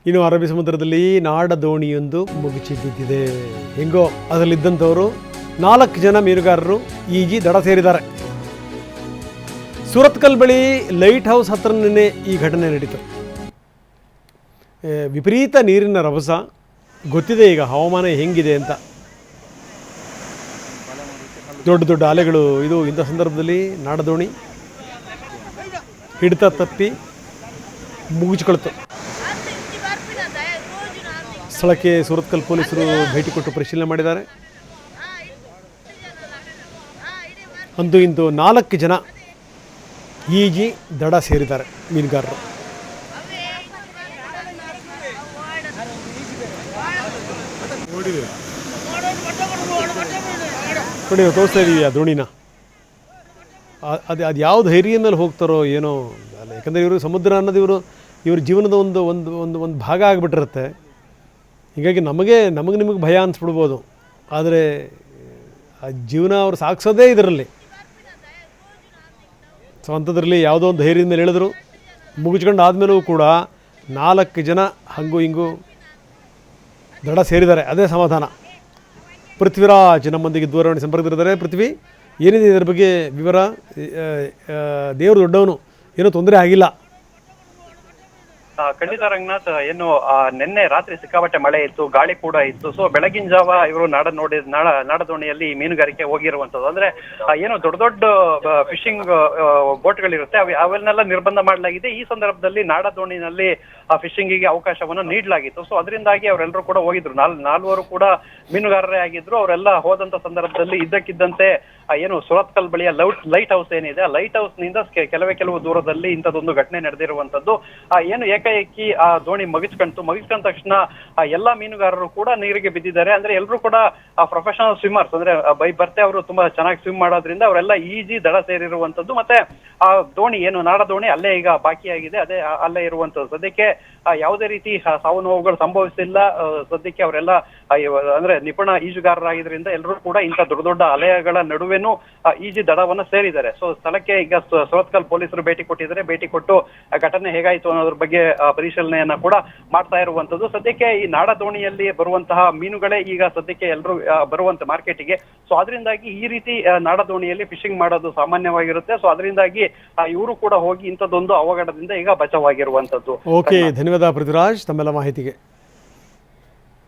ಇನ್ನು ಅರಬ್ಬಿ ಸಮುದ್ರದಲ್ಲಿ ನಾಡ ದೋಣಿಯೊಂದು ಮುಗಿಸಿ ಬಿದ್ದಿದೆ. ಹೆಂಗೋ ಅದರಲ್ಲಿದ್ದಂಥವರು 4 ಜನ ಮೀನುಗಾರರು ಈಜಿ ದಡ ಸೇರಿದ್ದಾರೆ. ಸೂರತ್ಕಲ್ ಬಳಿ ಲೈಟ್ ಹೌಸ್ ಹತ್ರನೇ ಈ ಘಟನೆ ನಡೀತು. ವಿಪರೀತ ನೀರಿನ ರಭಸ. ಗೊತ್ತಿದೆ ಈಗ ಹವಾಮಾನ ಹೆಂಗಿದೆ ಅಂತ. ದೊಡ್ಡ ದೊಡ್ಡ ಅಲೆಗಳು. ಇಂಥ ಸಂದರ್ಭದಲ್ಲಿ ನಾಡದೋಣಿ ಹಿಡಿತ ತಪ್ಪಿ ಮುಗಿಸ್ಕೊಳ್ತು. ಸ್ಥಳಕ್ಕೆ ಸೂರತ್ಕಲ್ ಪೊಲೀಸರು ಭೇಟಿ ಕೊಟ್ಟು ಪರಿಶೀಲನೆ ಮಾಡಿದ್ದಾರೆ. ಅಂತೂ ಇಂದು 4 ಜನ ಈಜಿ ದಡ ಸೇರಿದ್ದಾರೆ ಮೀನುಗಾರರು. ನೋಡಿ ತೋರಿಸ್ತಾ ಇದ್ದೀವಿ ಆ ದೋಣಿನ. ಅದು ಯಾವ ಧೈರ್ಯ ಮೇಲೆ ಹೋಗ್ತಾರೋ ಏನೋ ಅಲ್ಲ. ಯಾಕಂದರೆ ಇವರು ಸಮುದ್ರ ಅನ್ನೋದು ಇವ್ರ ಜೀವನದ ಒಂದು ಭಾಗ ಆಗಿಬಿಟ್ಟಿರುತ್ತೆ. ಹೀಗಾಗಿ ನಮಗೆ ನಿಮಗೆ ಭಯ ಅನಿಸ್ಬಿಡ್ಬೋದು. ಆದರೆ ಆ ಜೀವನ ಅವ್ರು ಸಾಗಿಸೋದೇ ಇದರಲ್ಲಿ. ಸೊ ಅಂಥದ್ರಲ್ಲಿ ಯಾವುದೋ ಒಂದು ಧೈರ್ಯದ ಮೇಲೆ ಹೇಳಿದ್ರು. ಮುಗಿಸ್ಕೊಂಡು ಆದಮೇಲೂ ಕೂಡ 4 ಜನ ಹಂಗೂ ಹಿಂಗೂ ದಡ ಸೇರಿದ್ದಾರೆ. ಅದೇ ಸಮಾಧಾನ. ಪೃಥ್ವಿರಾಜ್ ನಮ್ಮೊಂದಿಗೆ ದೂರವಾಣಿ ಸಂಪರ್ಕದಲ್ಲಿದ್ದಾರೆ. ಪೃಥ್ವಿ, ಏನಿದೆ ಇದರ ಬಗ್ಗೆ ವಿವರ? ದೇವರು ದೊಡ್ಡವನು, ಏನೂ ತೊಂದರೆ ಆಗಿಲ್ಲ. ಖಂಡಿತ ರಂಗನಾಥ್, ಏನು ನಿನ್ನೆ ರಾತ್ರಿ ಸಿಕ್ಕಾಪಟ್ಟೆ ಮಳೆ ಇತ್ತು, ಗಾಳಿ ಕೂಡ ಇತ್ತು. ಸೊ ಬೆಳಗಿನ ಜಾವ ಇವರು ನಾಡದೋಣಿಯಲ್ಲಿ ಮೀನುಗಾರಿಕೆ ಹೋಗಿರುವಂತದ್ದು. ಅಂದ್ರೆ ಏನು ದೊಡ್ಡ ದೊಡ್ಡ ಫಿಶಿಂಗ್ ಬೋಟ್ಗಳಿರುತ್ತೆ, ಅವನ್ನೆಲ್ಲ ನಿರ್ಬಂಧ ಮಾಡಲಾಗಿದೆ. ಈ ಸಂದರ್ಭದಲ್ಲಿ ನಾಡದೋಣಿನಲ್ಲಿ ಫಿಶಿಂಗಿಗೆ ಅವಕಾಶವನ್ನು ನೀಡಲಾಗಿತ್ತು. ಸೊ ಅದರಿಂದಾಗಿ ಅವರೆಲ್ಲರೂ ಕೂಡ ಹೋಗಿದ್ರು. ನಾಲ್ವರು ಕೂಡ ಮೀನುಗಾರರೇ ಆಗಿದ್ರು. ಅವರೆಲ್ಲ ಹೋದಂತ ಸಂದರ್ಭದಲ್ಲಿ ಇದ್ದಕ್ಕಿದ್ದಂತೆ ಏನು ಸುರತ್ಕಲ್ ಬಳಿಯ ಲೈಟ್ ಹೌಸ್ ಏನಿದೆ, ಆ ಲೈಟ್ ಹೌಸ್ ನಿಂದ ಕೆಲವು ದೂರದಲ್ಲಿ ಇಂಥದ್ದೊಂದು ಘಟನೆ ನಡೆದಿರುವಂತದ್ದು. ಏನು ಏಕಾಏಕಿ ಆ ದೋಣಿ ಮಗಿಸ್ಕೊಂಡ ತಕ್ಷಣ ಎಲ್ಲಾ ಮೀನುಗಾರರು ಕೂಡ ನೀರಿಗೆ ಬಿದ್ದಿದ್ದಾರೆ. ಅಂದ್ರೆ ಎಲ್ಲರೂ ಕೂಡ ಪ್ರೊಫೆಷನಲ್ ಸ್ವಿಮ್ಮರ್ಸ್, ಅಂದ್ರೆ ಬೈ ಬರ್ತೆ ಅವರು ತುಂಬಾ ಚೆನ್ನಾಗಿ ಸ್ವಿಮ್ ಮಾಡೋದ್ರಿಂದ ಅವರೆಲ್ಲ ಈಜಿ ದಡ ಸೇರಿರುವಂತದ್ದು. ಮತ್ತೆ ಆ ದೋಣಿ ಏನು ನಾಡದೋಣಿ ಅಲ್ಲೇ ಈಗ ಬಾಕಿಯಾಗಿದೆ, ಅದೇ ಅಲ್ಲೇ ಇರುವಂತದ್ದು. ಸದ್ಯಕ್ಕೆ ಯಾವುದೇ ರೀತಿ ಸಾವು ನೋವುಗಳು ಸಂಭವಿಸಿಲ್ಲ. ಸದ್ಯಕ್ಕೆ ಅವರೆಲ್ಲ ಅಂದ್ರೆ ನಿಪುಣ ಈಜುಗಾರರಾಗಿದ್ರಿಂದ ಎಲ್ಲರೂ ಕೂಡ ಇಂಥ ದೊಡ್ಡ ದೊಡ್ಡ ಅಲೆಗಳ ನಡುವೆನೂ ಈಜಿ ದಡವನ್ನ ಸೇರಿದ್ದಾರೆ. ಸೊ ಸ್ಥಳಕ್ಕೆ ಈಗ ಸುರತ್ಕಲ್ ಪೊಲೀಸರು ಭೇಟಿ ಕೊಟ್ಟಿದ್ದಾರೆ. ಭೇಟಿ ಕೊಟ್ಟು ಘಟನೆ ಹೇಗಾಯ್ತು ಅನ್ನೋದ್ರ ಬಗ್ಗೆ ಪರಿಶೀಲನೆಯನ್ನ ಕೂಡ ಮಾಡ್ತಾ ಇರುವಂತದ್ದು. ಸದ್ಯಕ್ಕೆ ಈ ನಾಡದೋಣಿಯಲ್ಲಿ ಬರುವಂತಹ ಮೀನುಗಳೇ ಈಗ ಸದ್ಯಕ್ಕೆ ಎಲ್ಲರೂ ಬರುವಂತ ಮಾರ್ಕೆಟಿಗೆ. ಸೊ ಅದರಿಂದಾಗಿ ಈ ರೀತಿ ನಾಡದೋಣಿಯಲ್ಲಿ ಫಿಶಿಂಗ್ ಮಾಡೋದು ಸಾಮಾನ್ಯವಾಗಿರುತ್ತೆ. ಸೊ ಅದರಿಂದಾಗಿ ಇವರು ಕೂಡ ಹೋಗಿ ಇಂಥದ್ದೊಂದು ಅವಘಡದಿಂದ ಈಗ ಬಚಾವಾಗಿರುವಂತದ್ದು. ಓಕೆ, ಧನ್ಯವಾದ ಪೃಥ್ವಿರಾಜ್ ತಮ್ಮೆಲ್ಲ ಮಾಹಿತಿಗೆ.